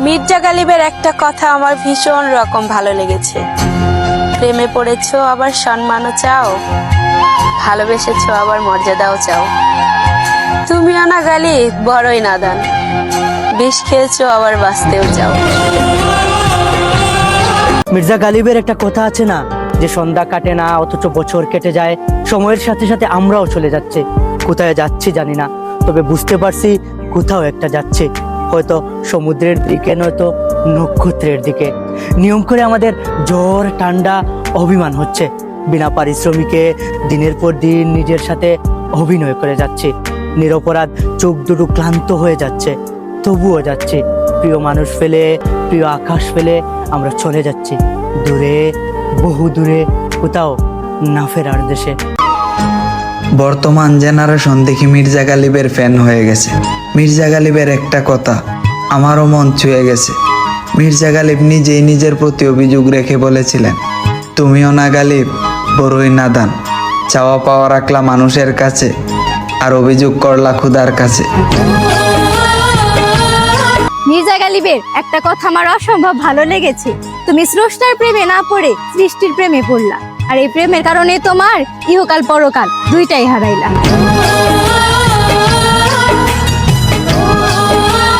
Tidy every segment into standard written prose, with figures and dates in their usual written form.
মির্জা গালিবের একটা কথা আমার ভীষণ রকম ভালো লেগেছে। প্রেমে পড়েছো আবার সম্মানও চাও, ভালোবেসেছো আবার মর্যাদাও চাও। তুমিও না গালিব বড়ই নাদান, বিষ খেয়েছো আবার বাঁচতেও চাও। মির্জা গালিবের একটা কথা আছে না, যে সন্ধ্যা কাটে না অথচ বছর কেটে যায়, সময়ের সাথে সাথে আমরাও চলে যাচ্ছি। কোথায় যাচ্ছি জানি না, তবে বুঝতে পারছি কোথাও একটা যাচ্ছে, হয়তো সমুদ্রের দিকে নয়তো নক্ষত্রের দিকে। নিয়ম করে আমাদের জ্বর ঠান্ডা অভিমান হচ্ছে, বিনা পারিশ্রমিকে দিনের পর দিন নিজের সাথে অভিনয় করে যাচ্ছি। নিরপরাধ চোখ দুটো ক্লান্ত হয়ে যাচ্ছে, তবুও যাচ্ছি। প্রিয় মানুষ ফেলে, প্রিয় আকাশ ফেলে আমরা চলে যাচ্ছি দূরে, বহু দূরে, কোথাও না ফেরার দেশে। বর্তমান জেনারেশন দেখি মির্জা গালিবের ফ্যান হয়ে গেছে। মির্জা গালিবের একটা কথা আমারও মন ছুঁয়ে গেছে। মির্জা গালিব নিজেই নিজের প্রতি অভিযোগ রেখে বলেছিলেন, তুমিও না গালিব বড়ই নাদান, চাওয়া পাওয়া রাখলা মানুষের কাছে আর অভিযোগ করলা খুদার কাছে। মির্জা গালিবের একটা কথা আমার অসম্ভব ভালো লেগেছে। তুমি স্রষ্টার প্রেমে না পড়ে সৃষ্টির প্রেমে পড়লা, আর এই প্রেমের কারণে তোমার ইহকাল পরকাল দুইটাই হারাইলা।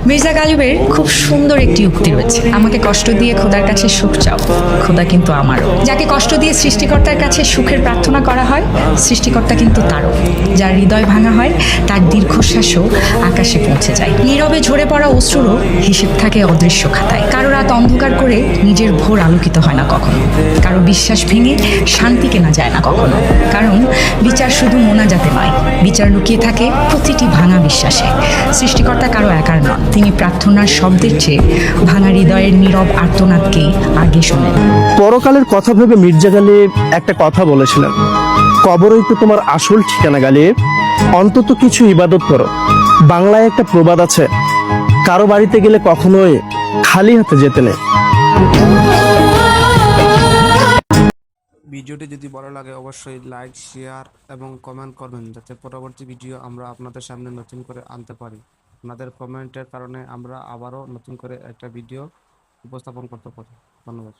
মির্জা গালিবের খুব সুন্দর একটি উক্তি রয়েছে, আমাকে কষ্ট দিয়ে খোদার কাছে সুখ চাও, খোদা কিন্তু আমারও। যাকে কষ্ট দিয়ে সৃষ্টিকর্তার কাছে সুখের প্রার্থনা করা হয়, সৃষ্টিকর্তা কিন্তু তারও। যার হৃদয় ভাঙা হয় তার দীর্ঘশ্বাসও আকাশে পৌঁছে যায়। নীরবে ঝরে পড়া অশ্রুরও হিসেব থাকে অদৃশ্য খাতায়। কারো রাত অন্ধকার করে নিজের ভোর আলোকিত হয় না কখনো, কারো বিশ্বাস ভেঙে শান্তি কেনা যায় না কখনো। কারণ বিচার শুধু মোনাজাতে নয়, বিচার লুকিয়ে থাকে প্রতিটি ভাঙা বিশ্বাসে। সৃষ্টিকর্তা কারো একার নন, তিনি প্রার্থনার শব্দের চেয়ে ভাঙা হৃদয়ের নীরব আর্তনাদকেই আগে শোনেন। পরকালের কথা ভেবে মির্জা গালিব একটা কথা বলেছিলেন, কবরই তো তোমার আসল ঠিকানা গালিব, অন্তত কিছু ইবাদত করো। বাংলায় একটা প্রবাদ আছে, কারো বাড়িতে গেলে কখনোই খালি হাতে যেতে নেই। ভিডিওটি যদি ভালো লাগে অবশ্যই লাইক, শেয়ার এবং কমেন্ট করবেন, যাতে পরবর্তী ভিডিও আমরা আপনাদের সামনে নতুন করে আনতে পারি। আপনাদের কমেন্টের কারণে আমরা আবারও নতুন করে একটা ভিডিও উপস্থাপন করতে পারি। ধন্যবাদ।